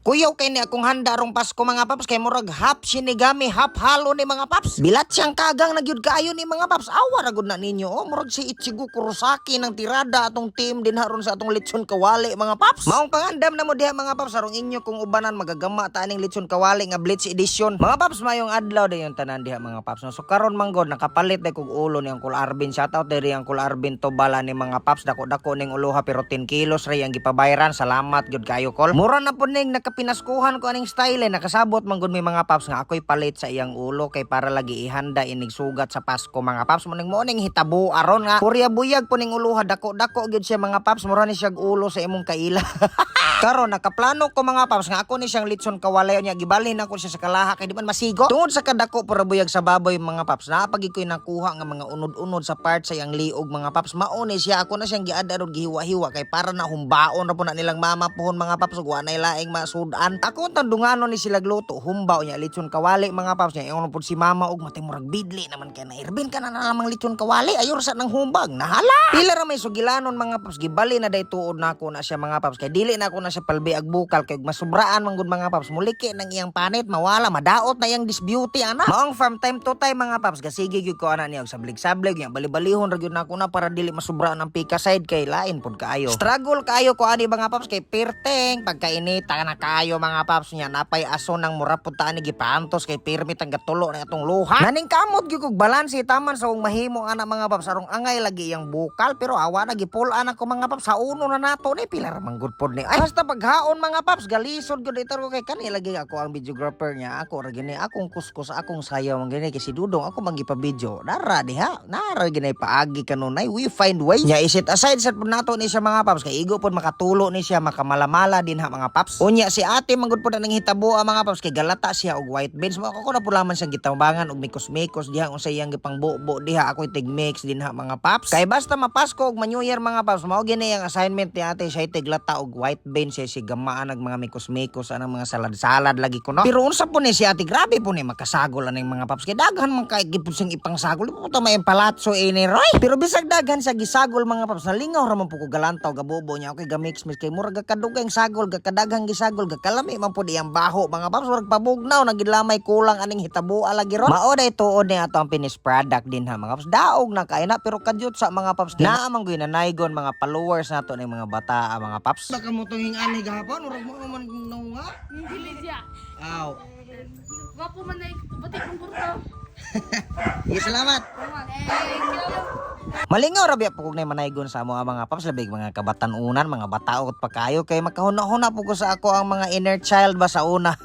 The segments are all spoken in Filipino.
Kuyaw kay ni akong handa rong Pasko mga paps kay murag half Shinigami half halo ni mga paps. Bilat siyang kagang nagyud kaayo ni mga paps. Awa ra gud na ninyo. Oh, murag si Ichigo Kurosaki ng tirada atong team din haron sa atong lechon kawali mga paps. Maong pangandam na mo diha mga paps arong inyo kung ubanan magagama ta aning lechon kawali nga Blitz edition. Mga paps mayong adlaw dayon tanan diha mga paps. So karon manggod nakapalit na kog ulo ni Uncle Arvin. Shoutout diri Uncle Arvin to bala ni mga paps dako-dako ning uluha pero 10 kilos ray ang gipabayaran. Salamat gud kayo kol. Mura na pud ning nakapinaskuhan ko aning style nakasabot manggod mi mga paps nga ako'y palit sa iyang ulo kay para lagi ihanda inig sugat sa Pasko mga paps. Muning morning hitabo aron nga kurya buyag po ning uluha dako-dako gud siya mga paps. Mura ni siya ulo sa imong kaila. Karon nakaplano ko mga paps nga ako ni siyang litson kawalayo niya gibalhin ako siya sa kalaha kay di man masigo. Tungod sa kadako para buyag sa baboy mga paps. Napagi ko'y nakuha nga mga unod-unod sa part sa iyang liog mga paps. Mauni siya ako na siyang giada ron gihiwa-hiwa kay para na humbaon ra po na nilang mama pohon mga paps ug wa nay laing masudan. Ako tandunganon ni sila gluto humbaw niya litson kawali mga paps niya. Ingon pud si mama og matay murag bidli naman kay na Irvin ka na namang litson kawali ayor sa nang humbag. Nahala. Pila ra may sugilanon mga paps gibali na day tuod nako na siya mga paps kay dili na ako na siya palbi ag bukal kay masubraan man gud mga paps muliki nang iyang panit mawala madaot na iyang disbeauty ana. Maong from time to time mga paps gasige gyud ko ana niya og sablig-sablig nya bali-balihon ra gyud nako na para dili masubraan ang pika side kay lain pud kaayo. Struggle kaayo ko ani mga paps kay pirteng pagkainita na kaayo mga paps nya napay aso nang mura pud ta ani gipantos kay permit ang gatulo na atong luha. Naning kamot gyud kog balanse taman sa mahimo ana mga paps arong angay lagi iyang bukal pero awa na gipulan ako mga paps sa uno na nato ni pila ra man gud pod ni. Ay basta paghaon mga paps galisod gud ito ko kay kani lagi ako ang videographer niya ako ra gini akong kuskus akong sayaw man gini kay si Dudong ako magipa-video nara diha nara gini paagi kanunay we find way nya isit aside sa pud nato ni siya mga paps kay igo pod makatulo ni siya makamalamala din ha mga paps. Unya si ate man gud pod nang hitabo mga paps kay galata siya og white beans mo ako na pulaman siyang gitambangan og mikos-mikos diha unsa iyang gipang bubo diha ako tig mix din ha mga paps. Kay basta mapasko og New Year mga paps mao gini ang assignment ni ate siya tiglata og white beans siya si gamaan nag mga mikos-mikos anang mga salad-salad lagi ko no. Pero unsa po ni si ate grabe po ni makasagol aning mga paps kay daghan man kay gipud siyang ipangsagol puta may palatso ini roy. Pero bisag daghan sa gisagol mga paps nalingaw ra man po ko galantaw gabobo niya okay gamix-mix kay mura gakadugay sagol gakadaghang gisagol gakalami man po diyang baho mga paps murag pabugnaw nagilamay kulang aning hitabo lagi ron. Mao day tuod ni ato ang finished product din ha mga paps daog na kay na pero kadyot sa mga paps naa man gyud nanaygon mga followers nato ning mga bata mga paps. Baka mo tong ani gahapon murag mo man nga. Dili siya. Aw. Wapo man na batik kong kurto. Salamat. Thank you. Malingaw ra biya po kung manaygon sa mga paps labig mga kabatanunan mga bataot pa kayo kay makahuna-huna po ko sa ako ang mga inner child ba sa una.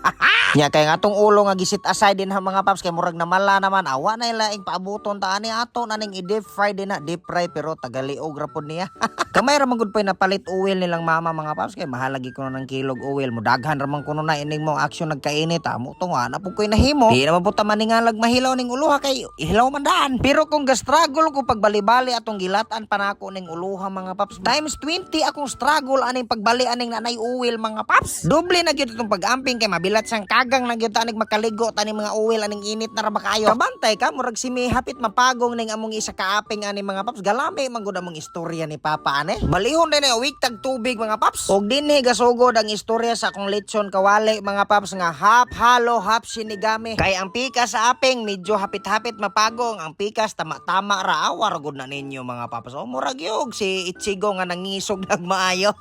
Nya kay nga atong ulo nga gisit aside din ha mga paps kay murag namala naman awa na laing paabuton ta ani ato naning i-deep fry din na deep fry pero tagaliog ra pud niya. Kamay ra man gud pay napalit oil nilang mama mga paps kay mahal lagi ko ng kilog oil mo daghan ra man kuno na ining mo action nagkainit amo to nga na pud koy nahimo. Di naman pud ta maningalag mahilaw ning uluha kay ihilaw man daan. Pero kung ga-struggle ko pagbali-bali atong gilatan pa nako ning uluha mga paps times 20 akong struggle aning pagbali aning nanay oil mga paps. Doble na gyud itong pag-amping kay mabilat sang kagang na gyud tanig makaligo tani mga oil aning init na ra ba kayo. Kabantay ka murag simi hapit mapagong ning among isa kaaping ani mga paps galami man gud among istorya ni papa ane. Balihon din week tag tubig mga paps. Og dinhi gasugod ang istorya sa akong lechon kawali mga paps nga half halo half Shinigami. Kay ang pika sa aping medyo hapit-hapit mapagong ang pikas tama-tama ra awar gud na ninyo mga paps. O murag yug si Ichigo nga nangisog nagmaayo.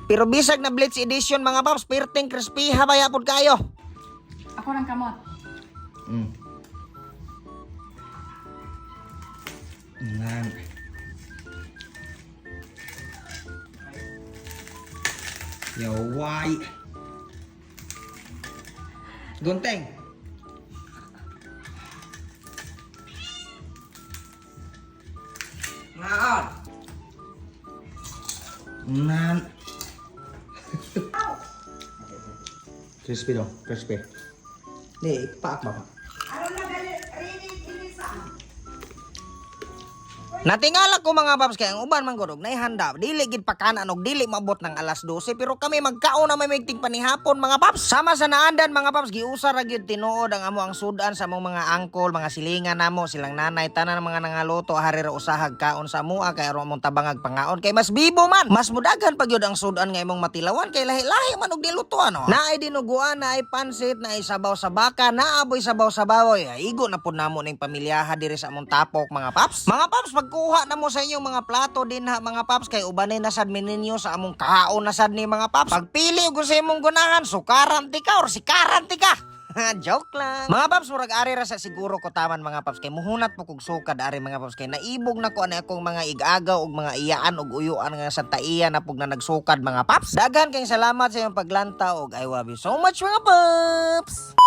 Pero bisag na Blitz edition mga paps, pirting crispy habaya pod kayo. Ako ng kamot. Nan. Yaway. Gunteng. Naon. Nan. Crispy dong, crispy. Nih, paak ba? Natingala ko mga paps kay ang uban man gud og naihanda dili gid pakanan og dili mabot ng alas 12 pero kami magkaon na may migting panihapon mga paps. Sama sa naandan mga paps giusa ra gyud tinuod ang amo ang sudan sa among mga angkol, mga silingan namo, silang nanay tanan ng mga nangaluto hari ra usahag kaon sa amoa kay aron among tabangag pangaon kay mas bibo man. Mas mudagan pa gyud ang sudan nga imong matilawan kay lahi-lahi man og nilutuan no. Naay dinuguan, naay pansit, naay sabaw sa baka, naaboy sabaw sa baboy. Igo na pud namo ning pamilyaha diri sa among tapok mga paps. Mga paps pagkuha na mo sa inyong mga plato din ha mga paps kay ubanay na sad ninyo sa among kaon na sad ni mga paps. Pagpili og sa imong gunahan sukaran ti ka or sikaran ti ka. Joke lang. Mga paps, murag ari ra sa siguro ko taman mga paps kay muhunat po kog sukad ari mga paps kay naibog na ko ani akong mga igagaw og mga iyaan og uyuan nga sa taiya na pug na nagsukad mga paps. Daghan kay salamat sa imong paglanta og I love you so much mga paps.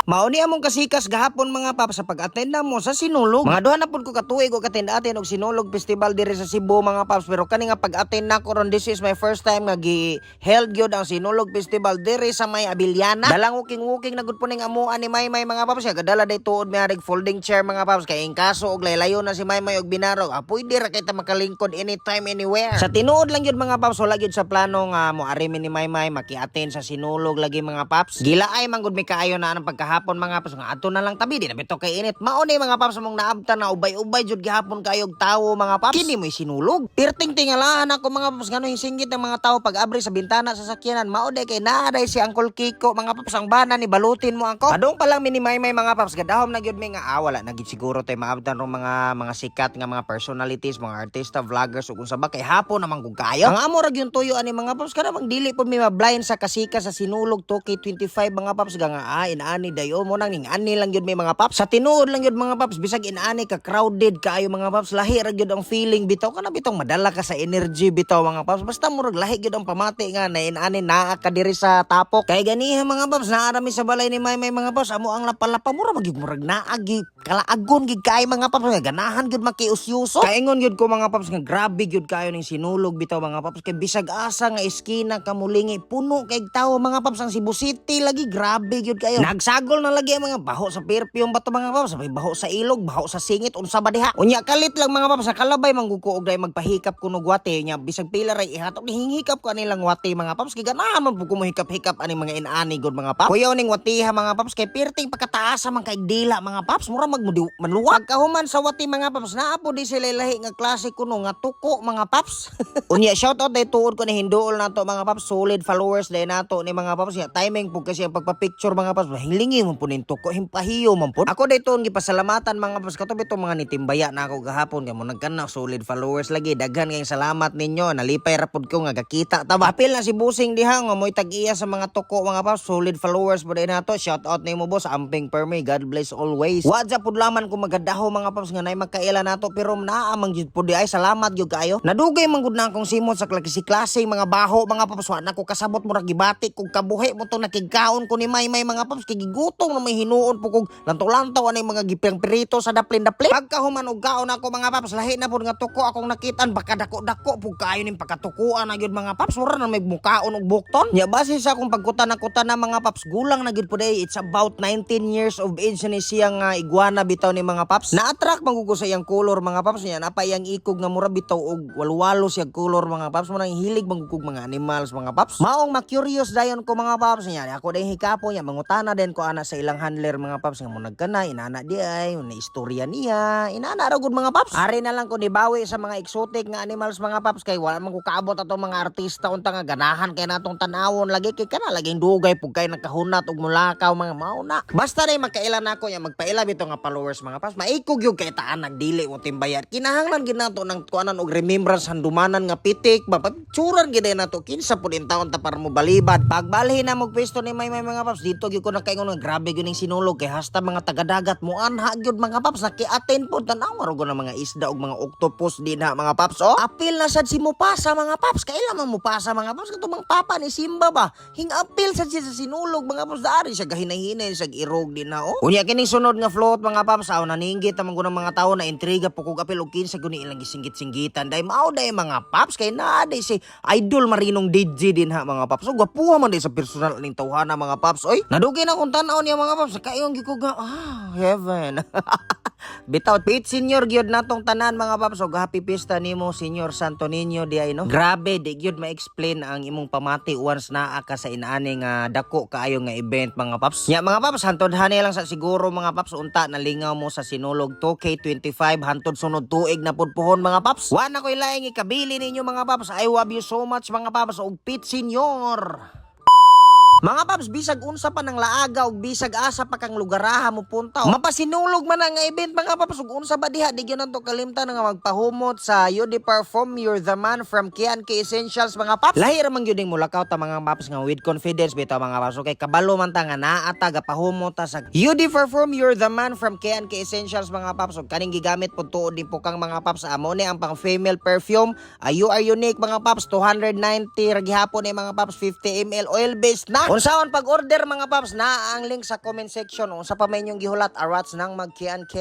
Mauni among kasikas gahapon mga paps sa pag-attend mo sa Sinulog. Mga duha na pud ko katuig og attend og Sinulog Festival diri sa Cebu mga paps pero kani nga pag-attend nako ron this is my first time nga gi-held gyud ang Sinulog Festival diri sa may Abiliana. Dalang wuking na gud po ning amuan ni Maymay mga paps kay gadala day tuod mi harig folding chair mga paps kay ing kaso og laylayo na si Maymay og binarog. Pwede ra kay ta makalingkod anytime anywhere. Sa tinuod lang gyud mga paps wala gyud sa plano nga moari mi ni Maymay maki-attend sa Sinulog lagi mga paps. Gilaay man gud mi kaayo na ang pagkahapon mga paps nga ato na lang tabi di na bito kay init. Mauni mga paps mong naabtan na ubay-ubay jud gihapon kayog tawo mga paps. Kini mo'y sinulog. Pirting tingalahan ako mga paps ngano hinsinggit ng mga tawo pag abri sa bintana sa sakyanan. Maudi kay naaday si Uncle Kiko mga paps ang bana ni balutin mo ako. Padung pa lang minimay mga paps gadahom na gyud mi nga wala na gid siguro tay maabtan rong mga sikat nga mga personalities, mga artista, vloggers ug unsa ba kay hapon naman kung kayo. Ang amo ra gyud tuyo ani mga paps kada mang dili pud mi ma-blind sa kasika sa Sinulog 2K25 mga paps nga inaani dayo mo nang ning ani lang gyud may mga paps. Sa tinuod lang gyud mga paps bisag inaani ka crowded kaayo mga paps lahi ra gyud ang feeling bitaw kana bitong madala ka sa energy bitaw mga paps. Basta murag lahi gyud ang pamati nga na inaani naa ka diri sa tapok. Kay ganiha mga paps naarami sa balay ni Maymay mga paps amo ang lapalapa mura magyud murag naagi kalaagon gid kay mga paps nga ganahan gyud makiusyuso. Kaingon gyud ko mga paps nga grabe gyud kayo ning Sinulog bitaw mga paps kay bisag asa nga eskina kamulingi puno kay tawo mga paps ang Cebu City lagi grabe gyud kayo. Nagsagol na lagi ang mga baho sa perfume bato mga paps, may baho sa ilog, baho sa singit unsa ba diha. Unya kalit lang mga paps sa kalabay mangguko og day magpahikap kuno wate nya bisag pila ray ihatok ni hingikap ko anilang wate mga paps kay ganahan man pud ko mohikap-hikap ani mga inaani god mga paps. Kuyaw ning watiha mga paps kay pirting pagkataas man kay dila mga paps mura manluwag kahuman sa wati mga paps naa po di sila lahi nga klase kuno nga tuko mga paps. Unya shout out day tuod ko ni hinduol nato mga paps solid followers day nato ni mga paps ya timing pud kasi ang pagpa-picture mga paps hilingi mo po nin tuko himpahiyo man po. Ako day tuon gipasalamatan mga paps katubi to mga nitimbaya na ako gahapon kay mo nagkana solid followers lagi daghan kayong salamat ninyo nalipay ra pud ko nga gakita ta ba. Apil na si Busing diha nga moy tag-iya sa mga tuko mga paps solid followers po day nato shout out nimo boss amping permi God bless always. Wadja pud laman ko magadaho mga paps nga nay magkaila nato pero naamang jud pud ay salamat gyud kayo. Nadugay man gud na akong simot sa klase mga baho mga paps wa nako kasabot murag gibati kog kabuhi mo to nakigkaon ko ni Maymay mga paps kay gigutom na may hinuon po kog lantaw-lantaw anay mga gipang pirito sa daplin-daplin. Pagkahuman og kaon ako mga paps lahi na pud nga tuko akong nakitaan baka dako-dako pug kayo ning pagkatukuan na gyud mga paps mura na may mukaon og bukton. Nya base sa akong pagkutan-kutan na mga paps gulang na gyud pud it's about 19 years of age ni siya nga iguana bitaw ni mga paps. Na-attract magugo sa iyang color mga paps niya napa iyang ikog nga mura bitaw og walwalo siya color mga paps mo nang hilig magugog mga animals mga paps. Maong ma-curious dayon ko mga paps niya ako day hikapo niya mangutana din ko ana sa ilang handler mga paps nga mo nagkana inana di ay na istorya niya inana ra gud mga paps. Ari na lang ko nibawi sa mga exotic nga animals mga paps kay wala man ko kaabot ato mga artista unta nga ganahan kay natong tan-awon lagi kay kana laging dugay pug kay nakahunat og mulakaw mga mauna. Basta day magkaila nako ya magpaila bito nga followers mga paps maikog yung kay taan nagdili mo timbayar kinahanglan gid nato nang kuanan og remembrance handumanan nga pitik mapagtsuran gid nato kinsa pud in taon ta para mo balibad pagbalhin na mo pwesto ni Maymay mga paps dito gyud ko nakaingon nga grabe gyud ning Sinulog kay hasta mga taga-dagat mo anha gyud mga paps naki-attend pud tan-aw ro na mga isda og mga octopus din ha mga paps oh apil na sad si Mupasa mga paps kaila man Mupasa mga paps katong papa ni Simba ba hing apil sad siya sa Sinulog mga paps dari siya gahinay-hinay sa irog din ha oh unya kining sunod nga float mga paps aw naninggit man gud mga tawo na intriga pukog apil og kinsa guni ilang gisinggit-singgitan day mao day mga paps kay naa day si Idol Marinong DJ din ha mga paps so gwapuha man day sa personal ning tawhana mga paps oy nadugay na kung tan-aw niya mga paps kayong gikuga heaven Bitaw Pete Senior gyud natong tanan mga paps ug happy pista nimo Senior Santo Niño di ay no. Grabe di gyud ma-explain ang imong pamati once naa ka sa inaani nga dako kaayo nga event mga paps. Nya mga paps hantod-hani lang sa siguro mga paps unta nalingaw mo sa Sinulog 2K25 hantod sunod tuig na pudpuhon mga paps. Wa na koy laing ikabili ninyo mga paps. I love you so much mga paps ug Pete Senior. Mga paps, bisag unsa pa ng laaga ug bisag asa pa kang lugaraha mo punta. Mapasinulog man ang event mga paps ug unsa ba diha di gyud nanto kalimtan nga magpahumot sa You Di Perform You're the Man from K&K Essentials mga paps. Lahi ra man gyud ning mulakaw ta mga paps nga with confidence bitaw mga paps. Okay, kabalo man ta nga naa ta gapahumot ta sa You Di Perform You're the Man from K&K Essentials mga paps ug kaning gigamit pud tuod din po kang mga paps amo ni ang pang female perfume. You Are Unique mga paps 290 ra gihapon ni mga paps 50 ml oil based na. Unsaon pag-order mga paps na ang link sa comment section. Unsa pa may inyong gihulat arats nang mag K&K.